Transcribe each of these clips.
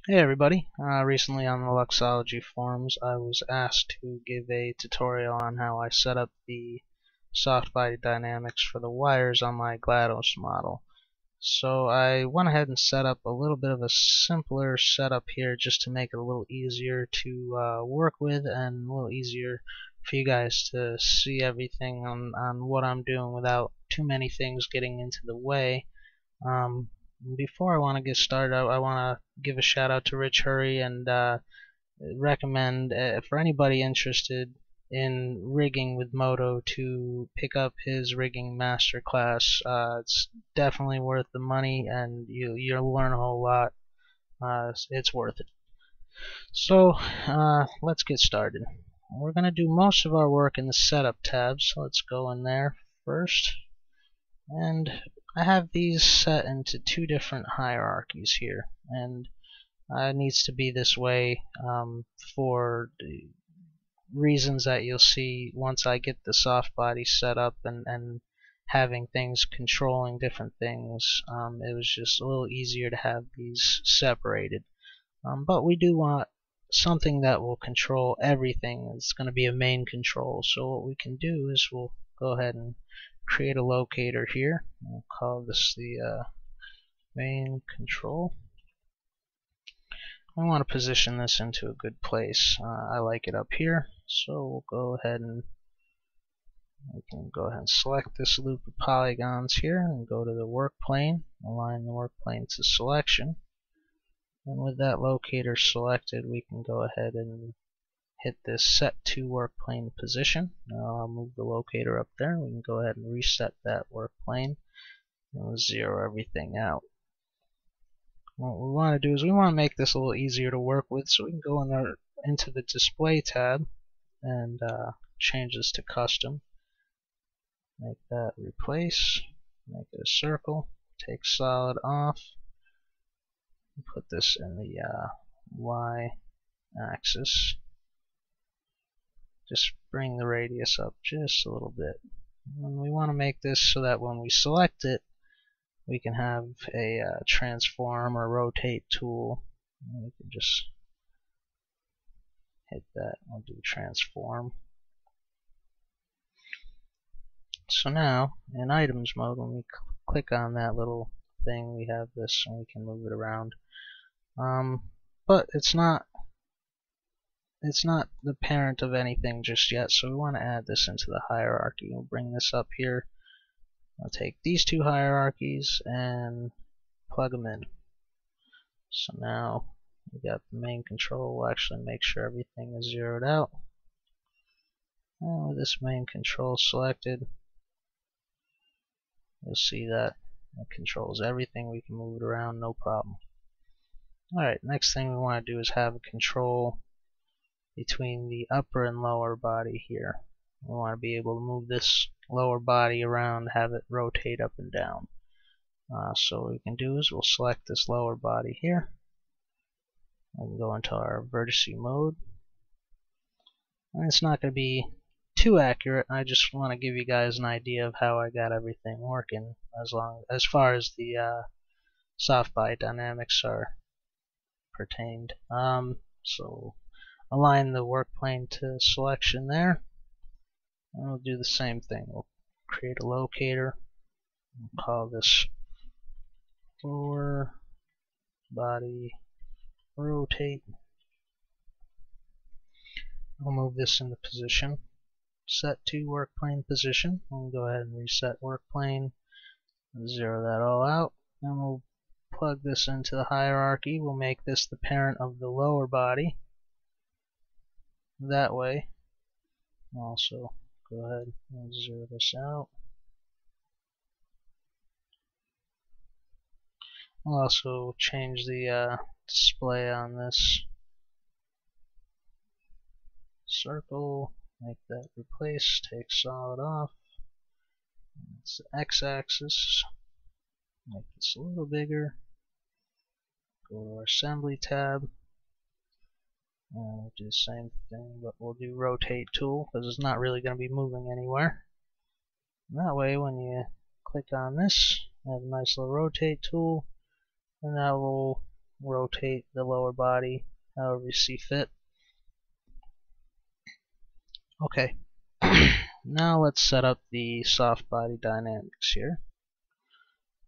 Hey everybody, recently on the Luxology forums I was asked to give a tutorial on how I set up the soft body dynamics for the wires on my Glados model. So I went ahead and set up a little bit of a simpler setup here just to make it a little easier to work with and a little easier for you guys to see everything on what I'm doing without too many things getting into the way. Before I want to get started, I want to give a shout out to Rich Hurry and recommend for anybody interested in rigging with Modo to pick up his rigging masterclass. It's definitely worth the money, and you'll learn a whole lot. It's worth it. So let's get started. We're going to do most of our work in the setup tab, so let's go in there first. And I have these set into two different hierarchies here, and it needs to be this way for the reasons that you'll see once I get the soft body set up and having things controlling different things. It was just a little easier to have these separated. But we do want something that will control everything. It's going to be a main control. So what we can do is we'll go ahead and create a locator here. We'll call this the main control. I want to position this into a good place. I like it up here, so we'll go ahead and we can go ahead and select this loop of polygons here and go to the work plane, align the work plane to selection, and with that locator selected we can go ahead and hit this set to work plane position. Now I'll move the locator up there. We can go ahead and reset that work plane and we'll zero everything out. What we want to do is we want to make this a little easier to work with, so we can go into the display tab and change this to custom. Make that replace, make it a circle, take solid off, and put this in the Y axis. Just bring the radius up just a little bit. And we want to make this so that when we select it, we can have a transform or rotate tool. And we can just hit that. We'll do transform. So now in items mode, when we click on that little thing, we have this and we can move it around. But it's not the parent of anything just yet, so we want to add this into the hierarchy. We'll bring this up here. I'll take these two hierarchies and plug them in. So now we got the main control. We'll actually make sure everything is zeroed out. And with this main control selected, you'll see that it controls everything. We can move it around, no problem. Alright, next thing we want to do is have a control between the upper and lower body here. We want to be able to move this lower body around, have it rotate up and down. So what we can do is we'll select this lower body here and go into our vertex mode. And it's not going to be too accurate. I just want to give you guys an idea of how I got everything working as far as the soft body dynamics are pertained. So align the work plane to selection there. And we'll do the same thing. We'll create a locator. We'll call this lower body rotate. We'll move this into position. Set to work plane position. We'll go ahead and reset work plane. Zero that all out. And we'll plug this into the hierarchy. We'll make this the parent of the lower body. That way. Also go ahead and zero this out. We'll also change the display on this circle, make that replace, take solid off. It's the x-axis, make this a little bigger. Go to our assembly tab, and we'll do the same thing, but we'll do rotate tool because it's not really going to be moving anywhere. And that way, when you click on this, have a nice little rotate tool, and that will rotate rotate the lower body however you see fit. Okay, now let's set up the soft body dynamics here.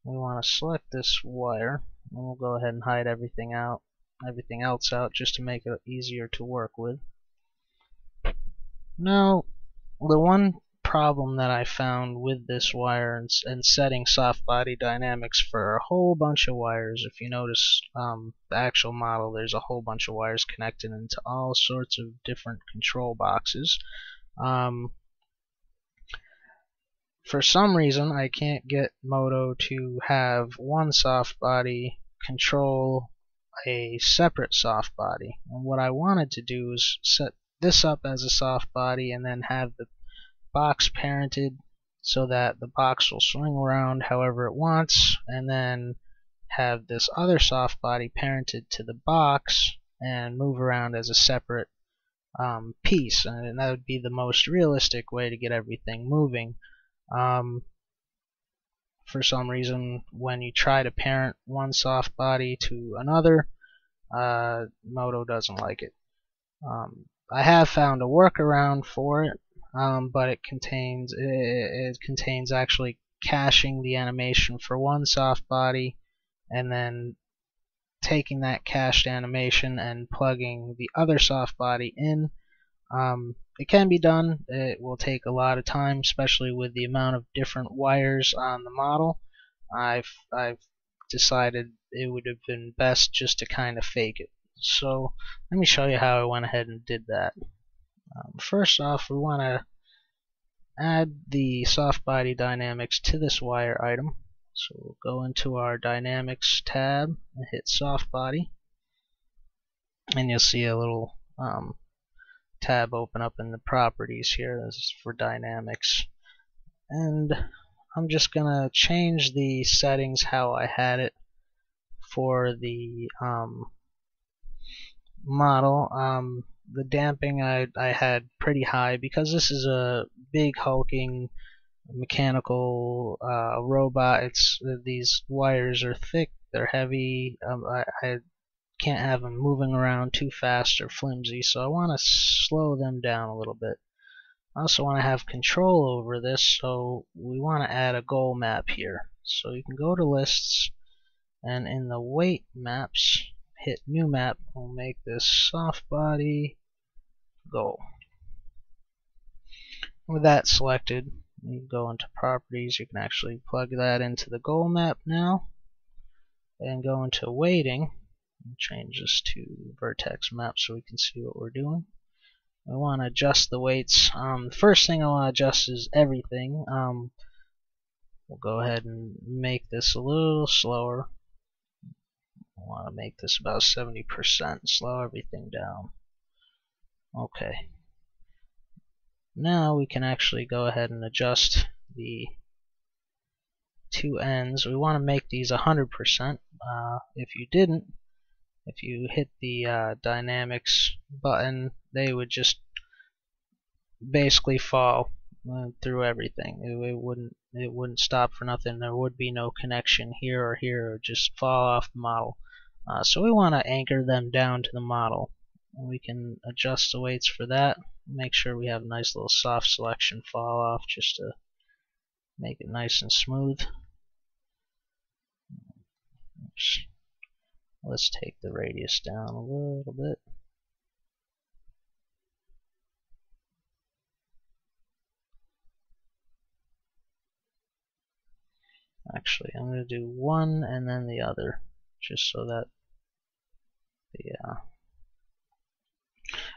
We want to select this wire, and we'll go ahead and hide everything else out, just to make it easier to work with. Now, the one problem that I found with this wire and setting soft body dynamics for a whole bunch of wires, if you notice the actual model, there's a whole bunch of wires connected into all sorts of different control boxes. For some reason, I can't get Modo to have one soft body control a separate soft body. And what I wanted to do is set this up as a soft body and then have the box parented so that the box will swing around however it wants, and then have this other soft body parented to the box and move around as a separate piece, and that would be the most realistic way to get everything moving. For some reason, when you try to parent one soft body to another, Modo doesn't like it. I have found a workaround for it, but it contains actually caching the animation for one soft body and then taking that cached animation and plugging the other soft body in. It can be done. It will take a lot of time, especially with the amount of different wires on the model. I've decided it would have been best just to kind of fake it. So let me show you how I went ahead and did that. First off, we want to add the soft body dynamics to this wire item. So we'll go into our dynamics tab and hit soft body, and you'll see a little tab open up in the properties here. This is for dynamics, and I'm just gonna change the settings how I had it for the model. The damping I had pretty high because this is a big hulking mechanical robot. These wires are thick, they're heavy. I can't have them moving around too fast or flimsy, so I want to slow them down a little bit. I also want to have control over this, so we want to add a goal map here. So you can go to lists, and in the weight maps, hit new map. We'll make this soft body goal. With that selected, you go into properties. You can actually plug that into the goal map now, and go into weighting. Change this to vertex map so we can see what we're doing. We want to adjust the weights. The first thing I want to adjust is everything. We'll go ahead and make this a little slower. I want to make this about 70%. Slow everything down. Okay. Now we can actually go ahead and adjust the two ends. We want to make these 100%. If you hit the dynamics button, they would just basically fall through everything. It wouldn't stop for nothing. There would be no connection here or here. It would just fall off the model. So we want to anchor them down to the model. We can adjust the weights for that. Make sure we have a nice little soft selection fall off just to make it nice and smooth. Oops. Let's take the radius down a little bit. Actually, I'm going to do one and then the other, just so that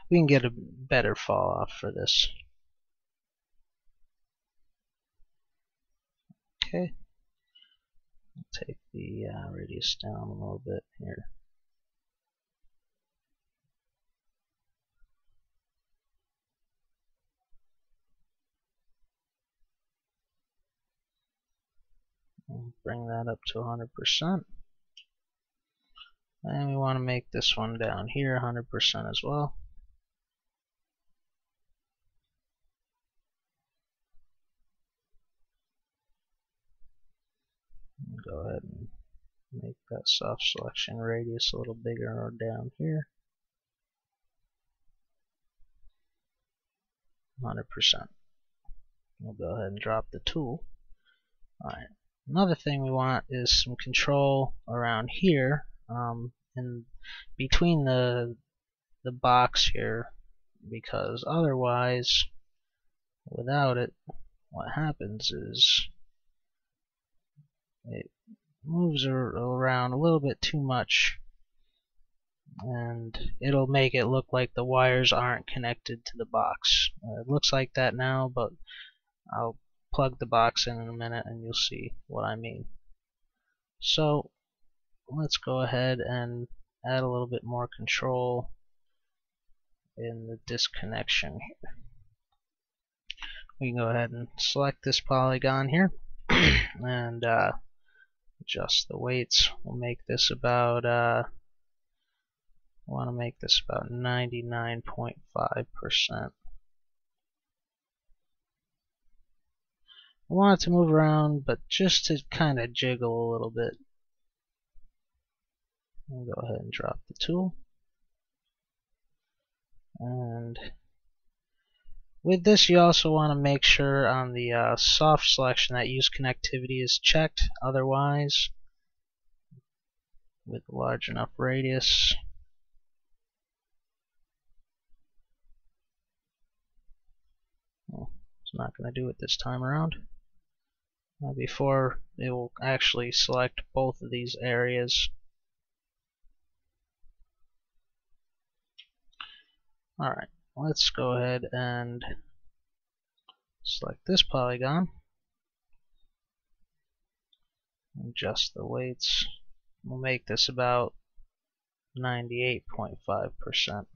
we can get a better fall off for this. Okay. Take the radius down a little bit here. We'll bring that up to 100%. And we want to make this one down here 100% as well. Go ahead and Make that soft selection radius a little bigger or down here. 100%. We'll go ahead and drop the tool. Alright. Another thing we want is some control around here, in between the box here, because otherwise, without it, what happens is it moves around a little bit too much, and it'll make it look like the wires aren't connected to the box. It looks like that now, but I'll plug the box in a minute and you'll see what I mean. So let's go ahead and add a little bit more control in the disconnection here. We can go ahead and select this polygon here and adjust the weights. We'll make this about I want to make this about 99.5%. I want it to move around, but just to kind of jiggle a little bit. I'll go ahead and drop the tool. And with this, you also want to make sure on the soft selection that use connectivity is checked. Otherwise, with a large enough radius, well, it's not going to do it this time around. Before, it will actually select both of these areas. Alright, let's go ahead and select this polygon. Adjust the weights. We'll make this about 98.5%.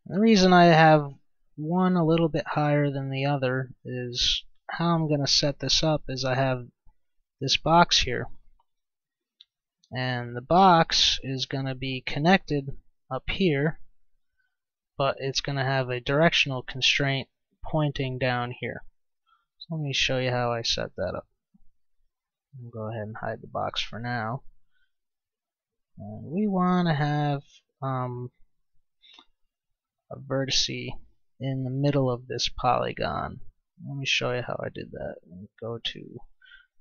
The reason I have one a little bit higher than the other is how I'm going to set this up is I have this box here, and the box is going to be connected up here, but it's going to have a directional constraint pointing down here. So let me show you how I set that up. I'll go ahead and hide the box for now. And we want to have a vertice in the middle of this polygon. Let me show you how I did that. Go to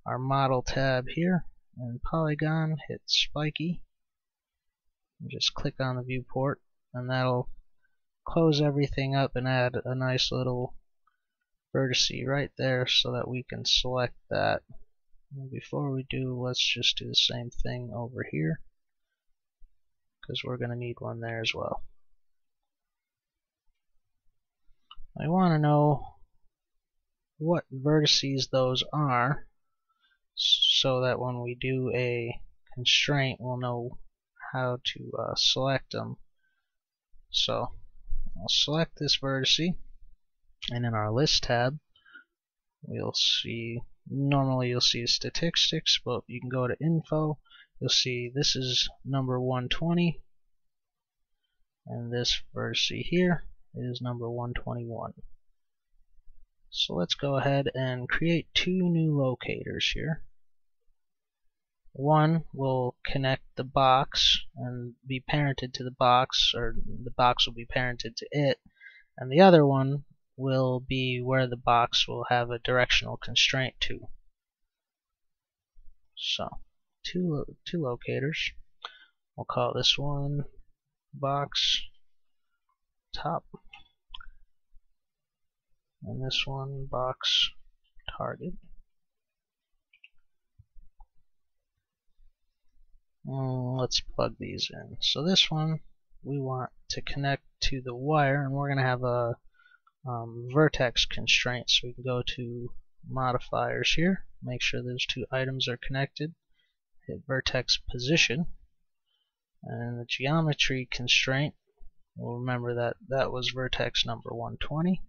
our model tab here, and polygon, hit spiky, and just click on the viewport, and that'll close everything up and add a nice little vertice right there so that we can select that. And before we do, let's just do the same thing over here, because we're going to need one there as well. I want to know what vertices those are, so that when we do a constraint, we'll know how to select them. So I'll select this vertice, and in our list tab, we'll see, normally you'll see statistics, but you can go to info. You'll see this is number 120, and this vertice here is number 121. So let's go ahead and create two new locators here. One will connect the box and be parented to the box, or the box will be parented to it, and the other one will be where the box will have a directional constraint to. So two locators. We'll call this one box top, and this one box target. Let's plug these in. So this one we want to connect to the wire, and we're going to have a vertex constraint. So we can go to modifiers here, make sure those two items are connected, hit vertex position, and the geometry constraint, we'll remember that that was vertex number 120.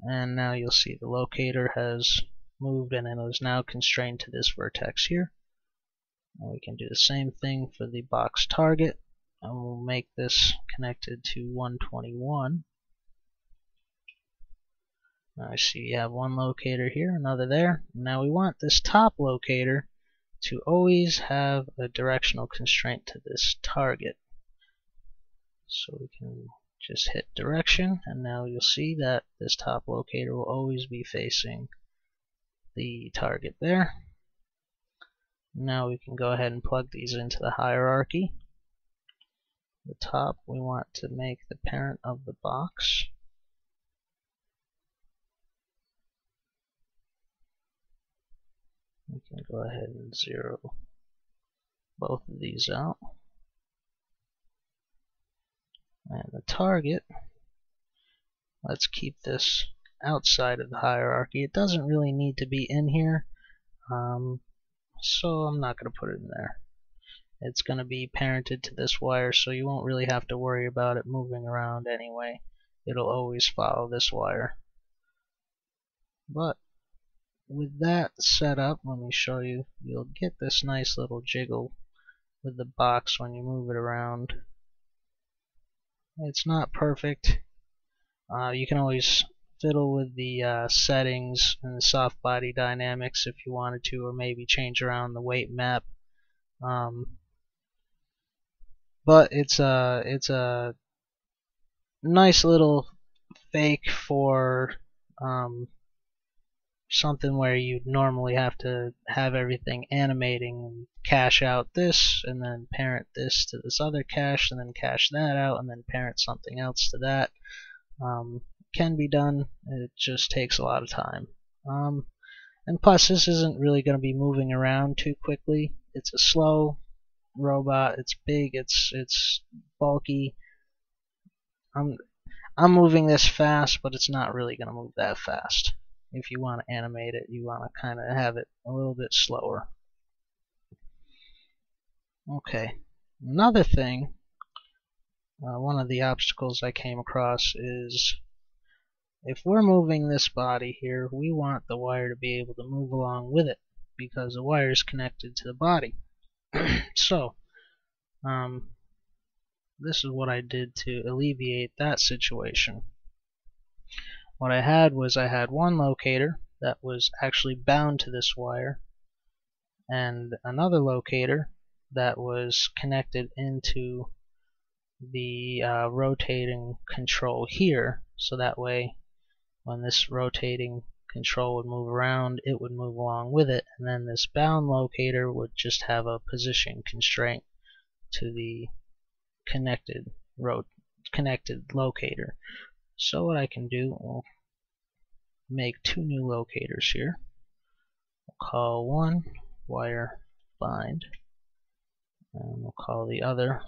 And now you'll see the locator has moved and it is now constrained to this vertex here. And we can do the same thing for the box target, and we'll make this connected to 121. I see you have one locator here, another there. Now we want this top locator to always have a directional constraint to this target. So we can just hit direction, and now you'll see that this top locator will always be facing the target there. Now we can go ahead and plug these into the hierarchy. The top we want to make the parent of the box. We can go ahead and zero both of these out. And the target, let's keep this outside of the hierarchy. It doesn't really need to be in here, so I'm not going to put it in there. It's going to be parented to this wire, so you won't really have to worry about it moving around anyway. It'll always follow this wire. But with that set up, let me show you, you'll get this nice little jiggle with the box when you move it around. It's not perfect. You can always fiddle with the settings and the soft body dynamics if you wanted to, or maybe change around the weight map. But it's a nice little fake for something where you'd normally have to have everything animating and cache out this and then parent this to this other cache and then cache that out and then parent something else to that. Can be done, it just takes a lot of time. And plus this isn't really going to be moving around too quickly. It's a slow robot, it's big, it's bulky. I'm moving this fast, but it's not really going to move that fast. If you want to animate it, you want to kind of have it a little bit slower. Okay, another thing, one of the obstacles I came across is if we're moving this body here, we want the wire to be able to move along with it because the wire is connected to the body. So, this is what I did to alleviate that situation. What I had was I had one locator that was actually bound to this wire and another locator that was connected into the rotating control here, so that way when this rotating control would move around, it would move along with it, and then this bound locator would just have a position constraint to the connected locator. So what I can do, we'll make two new locators here. We'll call one wire bind, and we'll call the other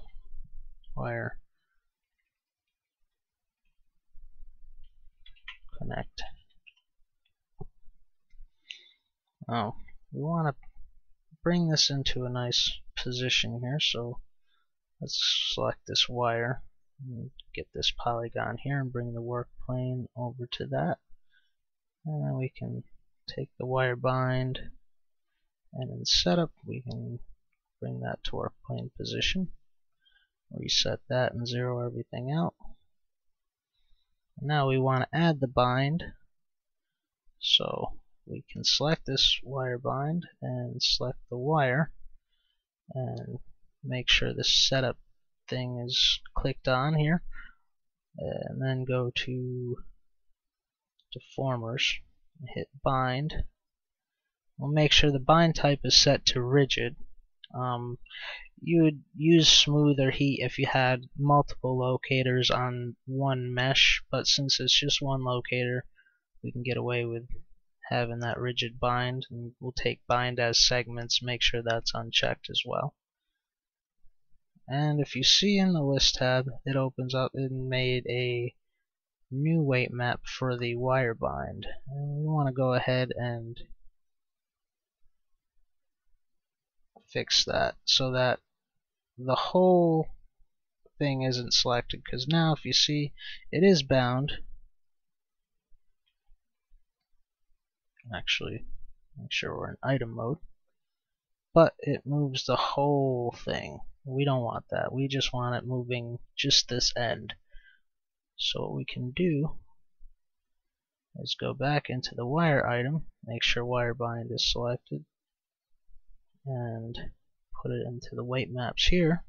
wire connect. Oh, we want to bring this into a nice position here, so let's select this wire and get this polygon here and bring the work plane over to that, and then we can take the wire bind, and in setup we can bring that to work plane position, reset that and zero everything out. Now we want to add the bind, so we can select this wire bind and select the wire and make sure this setup thing is clicked on here, and then go to deformers and hit bind. We'll make sure the bind type is set to rigid. You would use smooth or heat if you had multiple locators on one mesh, but since it's just one locator, we can get away with having that rigid bind, and we'll take bind as segments, make sure that's unchecked as well. And if you see in the list tab, it opens up and made a new weight map for the wire bind, and we want to go ahead and fix that so that the whole thing isn't selected, because now if you see, it is bound. Actually, make sure we're in item mode, but it moves the whole thing. We don't want that. We just want it moving just this end. So what we can do is go back into the wire item, make sure wire bind is selected, and put it into the weight maps here.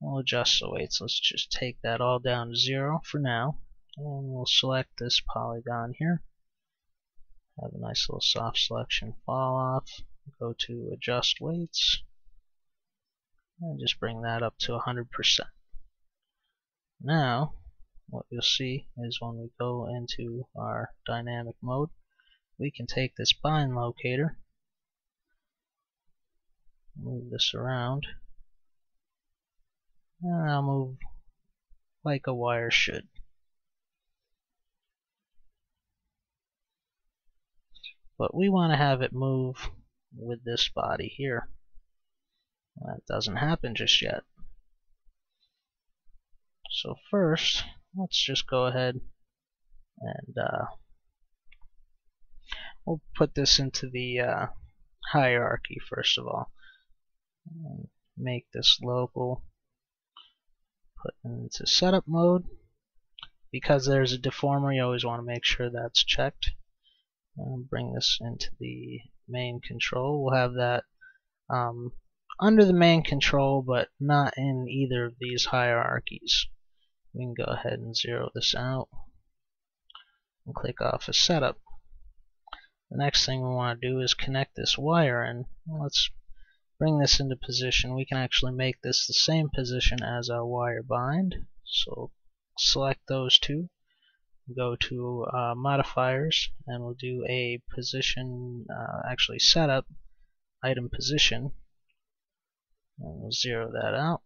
We'll adjust the weights. Let's just take that all down to 0 for now, and we'll select this polygon here. Have a nice little soft selection fall off. Go to adjust weights, and just bring that up to 100%. Now, what you'll see is when we go into our dynamic mode, we can take this bind locator, move this around, and I'll move like a wire should. But we want to have it move with this body here. That doesn't happen just yet. So first, let's just go ahead and we'll put this into the hierarchy first of all. And make this local, put into setup mode. Because there's a deformer, you always want to make sure that's checked. And bring this into the main control. We'll have that under the main control, but not in either of these hierarchies. We can go ahead and zero this out and click off of setup. The next thing we want to do is connect this wire in. Let's bring this into position. We can actually make this the same position as our wire bind. So select those two, go to modifiers, and we'll do a position, actually setup item position, and we'll zero that out.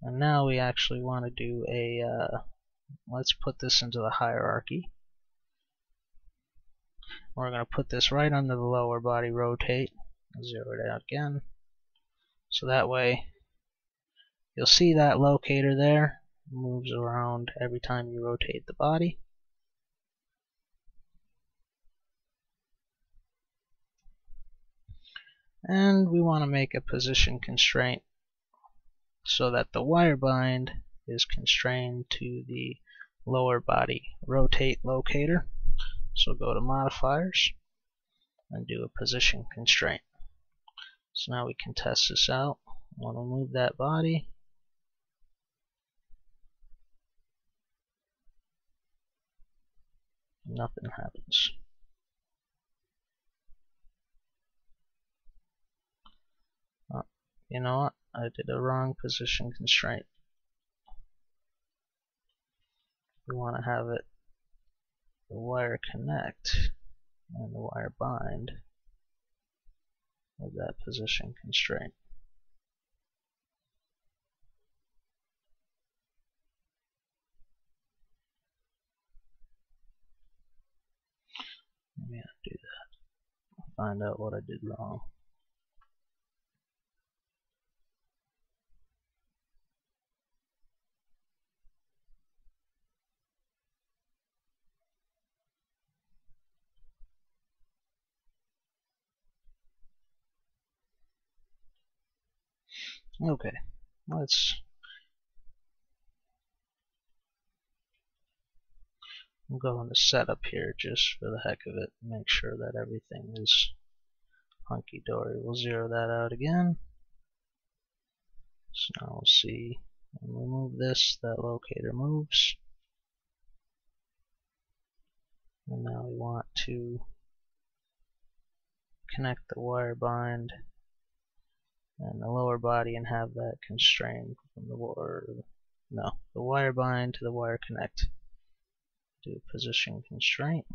And now we actually want to do a, let's put this into the hierarchy. We're going to put this right under the lower body rotate, zero it out again. So that way you'll see that locator there moves around every time you rotate the body. And we want to make a position constraint so that the wire bind is constrained to the lower body rotate locator. So go to modifiers and do a position constraint. So now we can test this out. When we move that body, nothing happens. You know what? I did a wrong position constraint. We want to have it the wire connect and the wire bind with that position constraint. Let me undo that. Find out what I did wrong. Okay, let's go into setup here just for the heck of it. Make sure that everything is hunky-dory. We'll zero that out again. So now we'll see when we move this, that locator moves. And now we want to connect the wire bind and the lower body and have that constrained from the wire bind to the wire connect. Do position constraint,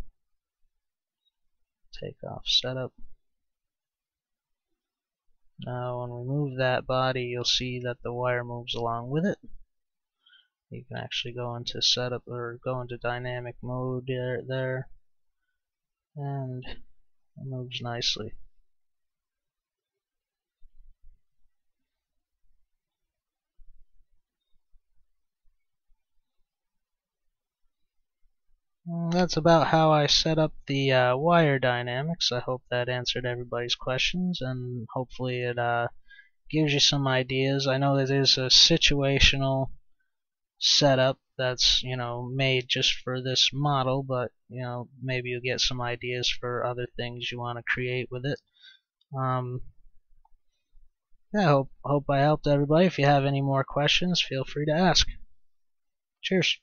take off setup. Now when we move that body, you'll see that the wire moves along with it. You can actually go into setup or go into dynamic mode there and it moves nicely. That's about how I set up the wire dynamics. I hope that answered everybody's questions, and hopefully it gives you some ideas. I know it is a situational setup that's made just for this model, but maybe you'll get some ideas for other things you want to create with it. Yeah, hope I helped everybody. If you have any more questions, feel free to ask. Cheers.